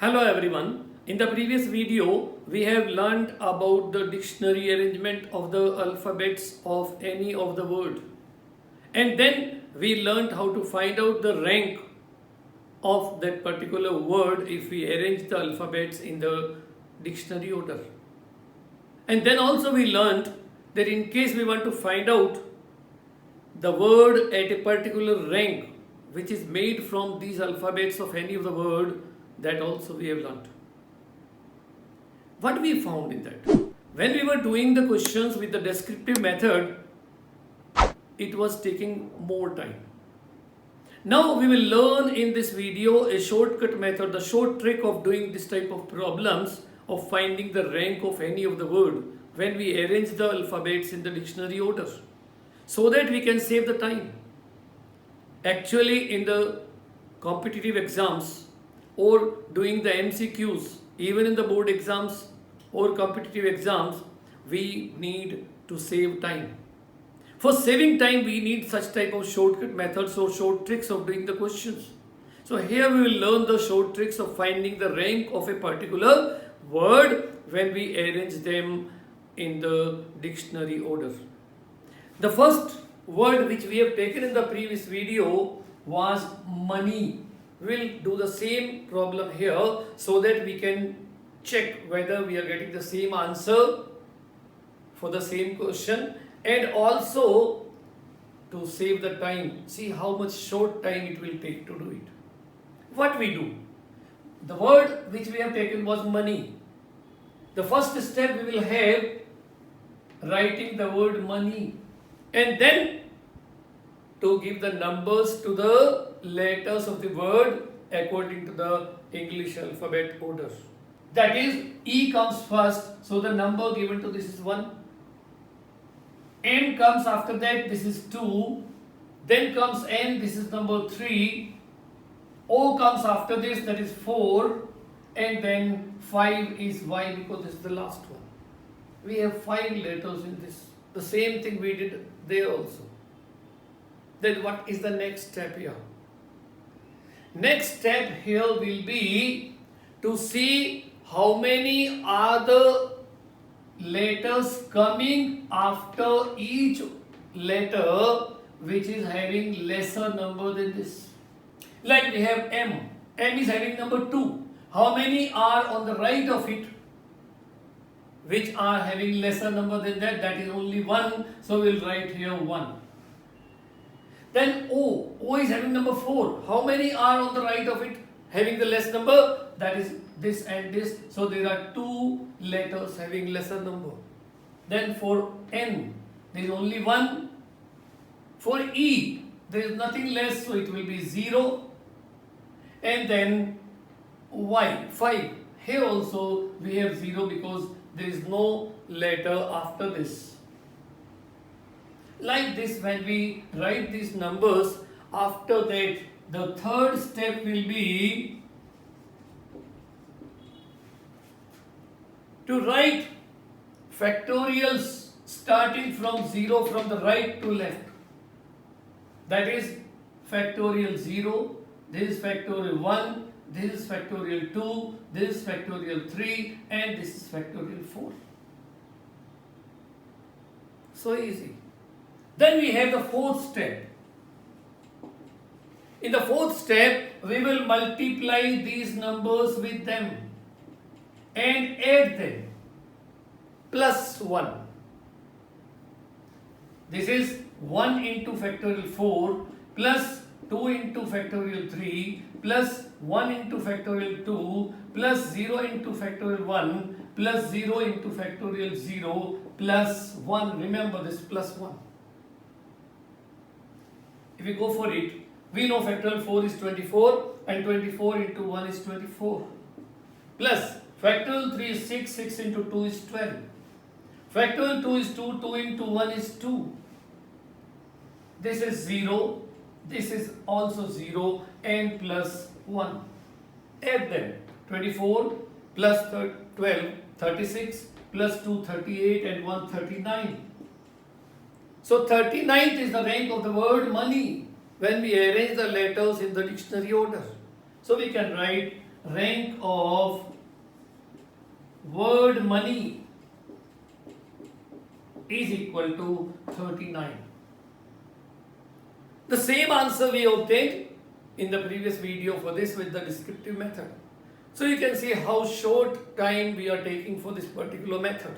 Hello everyone. In the previous video, we have learned about the dictionary arrangement of the alphabets of any of the word. And then we learned how to find out the rank of that particular word if we arrange the alphabets in the dictionary order. And then also we learned that in case we want to find out the word at a particular rank which is made from these alphabets of any of the word, that also we have learnt. What we found in that? When we were doing the questions with the descriptive method, it was taking more time. Now we will learn in this video a shortcut method, the short trick of doing this type of problems of finding the rank of any of the word when we arrange the alphabets in the dictionary order, so that we can save the time. Actually, in the competitive exams or doing the MCQs, even in the board exams or competitive exams, we need to save time. For saving time, we need such type of shortcut methods or short tricks of doing the questions. So here we will learn the short tricks of finding the rank of a particular word when we arrange them in the dictionary order. The first word which we have taken in the previous video was money. We'll do the same problem here so that we can check whether we are getting the same answer for the same question, and also to save the time. See how much short time it will take to do it. What we do? The word which we have taken was money. The first step we will have writing the word money, and then to give the numbers to the letters of the word according to the English alphabet order. That is, E comes first, so the number given to this is 1. M comes after that, this is 2. Then comes N, this is number 3. O comes after this, that is 4. And then 5 is Y because this is the last one. We have 5 letters in this. The same thing we did there also. Then what is the next step here? Next step here will be to see how many are the letters coming after each letter which is having lesser number than this. Like we have M. M is having number 2. How many are on the right of it which are having lesser number than that? That is only 1. So we will write here 1. Then O. O is having number 4. How many are on the right of it having the less number? That is this and this. So there are 2 letters having lesser number. Then for N, there is only 1. For E, there is nothing less, so it will be 0. And then Y, 5. Here also we have 0 because there is no letter after this. Like this, when we write these numbers, after that the third step will be to write factorials starting from 0 from the right to left. That is factorial 0, this is factorial 1, this is factorial 2, this is factorial 3, and this is factorial 4. So easy. Then we have the fourth step. In the fourth step, we will multiply these numbers with them and add them plus 1. This is 1 into factorial 4 plus 2 into factorial 3 plus 1 into factorial 2 plus 0 into factorial 1 plus 0 into factorial 0 plus 1. Remember this plus 1. If we go for it, we know factorial 4 is 24 and 24 into 1 is 24. Plus factorial 3 is 6, 6 into 2 is 12. Factorial 2 is 2, 2 into 1 is 2. This is 0, this is also 0 and plus 1. Add them. 24 plus 12, 36 plus 2, 38 and 1, 39. So 39th is the rank of the word money when we arrange the letters in the dictionary order. So we can write rank of word money is equal to 39. The same answer we obtained in the previous video for this with the descriptive method. So you can see how short time we are taking for this particular method.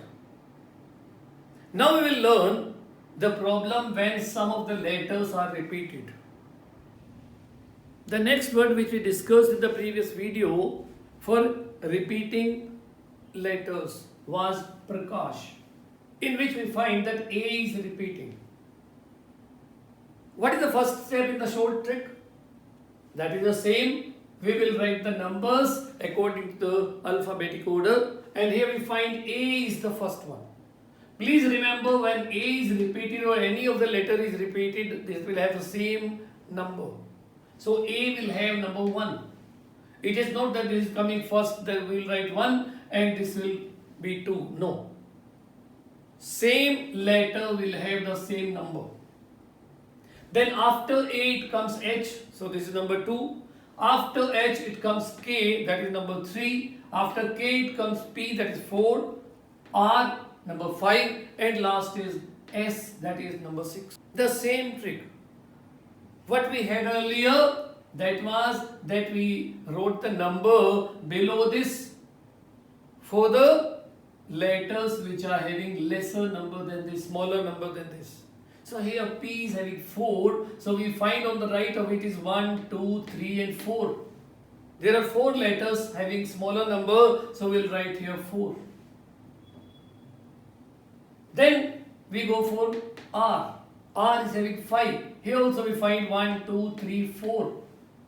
Now we will learn the problem when some of the letters are repeated. The next word which we discussed in the previous video for repeating letters was Prakash, in which we find that A is repeating. What is the first step in the short trick? That is the same. We will write the numbers according to the alphabetic order, and here we find A is the first one. Please remember, when A is repeated or any of the letter is repeated, this will have the same number. So A will have number 1. It is not that this is coming first, that we will write 1 and this will be 2. No. Same letter will have the same number. Then after A it comes H, so this is number 2. After H it comes K, that is number 3. After K it comes P, that is 4. R, number 5. And last is S, that is number 6. The same trick. What we had earlier, that was that we wrote the number below this for the letters which are having lesser number than this, smaller number than this. So here P is having 4, so we find on the right of it is 1, 2, 3 and 4. There are 4 letters having smaller number, so we'll write here 4. Then we go for R. R is having 5. Here also we find 1, 2, 3, 4.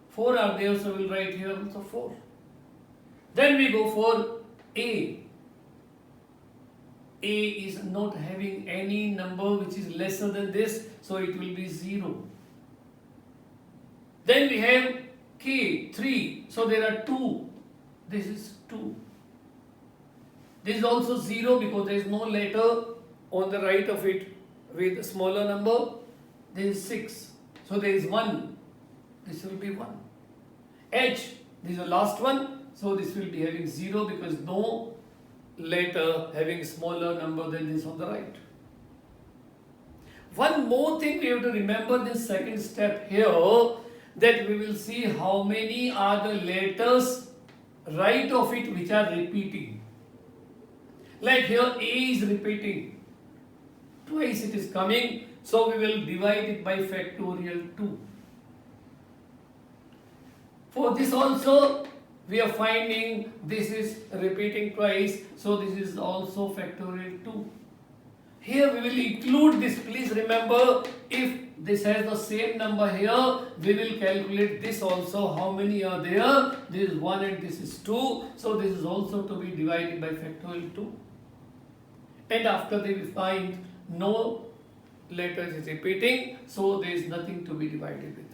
4 are there, so we'll write here also 4. Then we go for A. A is not having any number which is lesser than this, so it will be 0. Then we have K, 3. So there are 2. This is 2. This is also 0 because there is no letter on the right of it with a smaller number. This is 6. So there is 1. This will be 1. H, this is the last one. So this will be having 0 because no letter having smaller number than this on the right. One more thing we have to remember this second step here, that we will see how many are the letters right of it which are repeating. Like here A is repeating. Twice it is coming, so we will divide it by factorial 2. For this also we are finding this is repeating twice, so this is also factorial 2. Here we will include this. Please remember, if this has the same number here, we will calculate this also. How many are there? This is 1 and this is 2. So this is also to be divided by factorial 2. And after that we find no letter is repeating, so there is nothing to be divided with.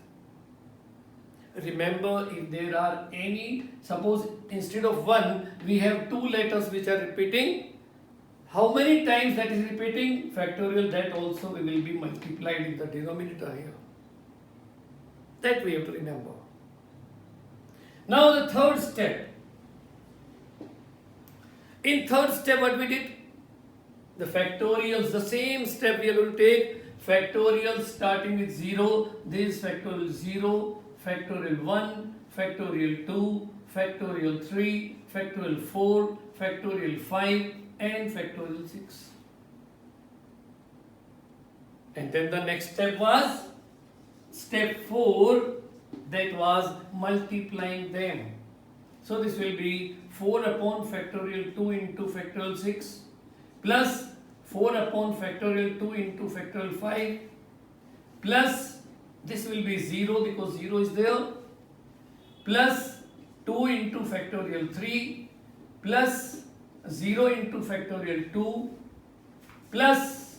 Remember, if there are any, suppose instead of 1 we have 2 letters which are repeating, how many times that is repeating? Factorial, that also will be multiplied in the denominator here. That we have to remember. Now the third step. In third step what we did? The factorials, the same step we are going to take. Factorials starting with 0. This is factorial 0, factorial 1, factorial 2, factorial 3, factorial 4, factorial 5 and factorial 6. And then the next step was step 4, that was multiplying them. So this will be 4 upon factorial 2 into factorial 6 plus 4 upon factorial 2 into factorial 5 plus this will be 0 because 0 is there, plus 2 into factorial 3 plus 0 into factorial 2 plus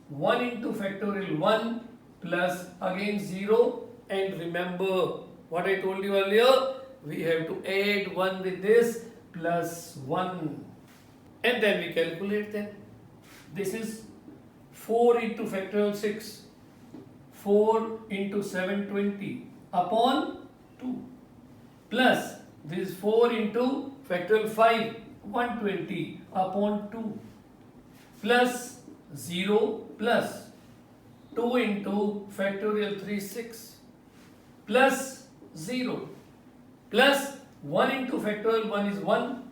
1 into factorial 1 plus again 0. And remember what I told you earlier, we have to add 1 with this plus 1 and then we calculate them. This is 4 into factorial 6, 4 into 720 upon 2 plus This is 4 into factorial 5, 120 upon 2 plus 0 plus 2 into factorial 3, 6 plus 0 plus 1 into factorial 1 is 1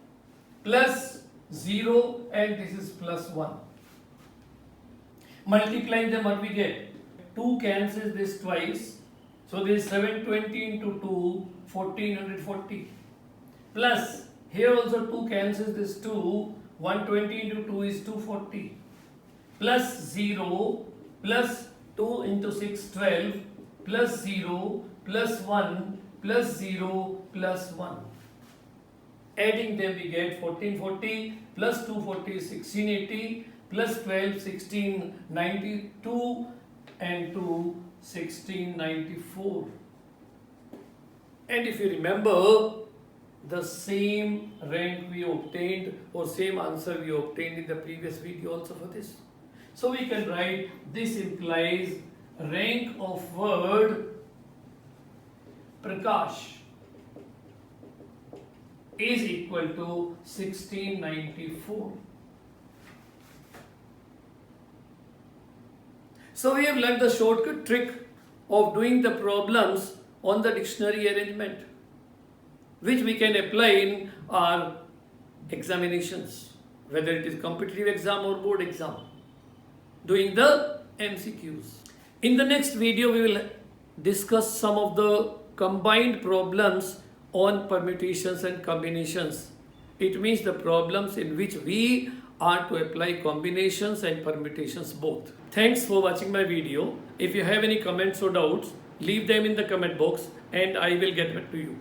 plus 0 and this is plus 1. Multiplying them, what we get? 2 cancels this twice. So this is 720 into 2, 1440 plus here also 2 cancels this 2, 120 into 2 is 240 plus 0 plus 2 into 6, 12 plus 0 plus 1 plus 0 plus 1. Adding them we get 1440 plus 240 is 1680 plus 12 1692 and 2 1694. And if you remember, the same rank we obtained or same answer we obtained in the previous video also for this. So we can write this implies rank of word Prakash is equal to 1694. So we have learned the shortcut trick of doing the problems on the dictionary arrangement, which we can apply in our examinations, whether it is competitive exam or board exam, doing the MCQs. In the next video, we will discuss some of the combined problems on permutations and combinations. It means the problems in which we are to apply combinations and permutations both. Thanks for watching my video. If you have any comments or doubts, leave them in the comment box and I will get back to you.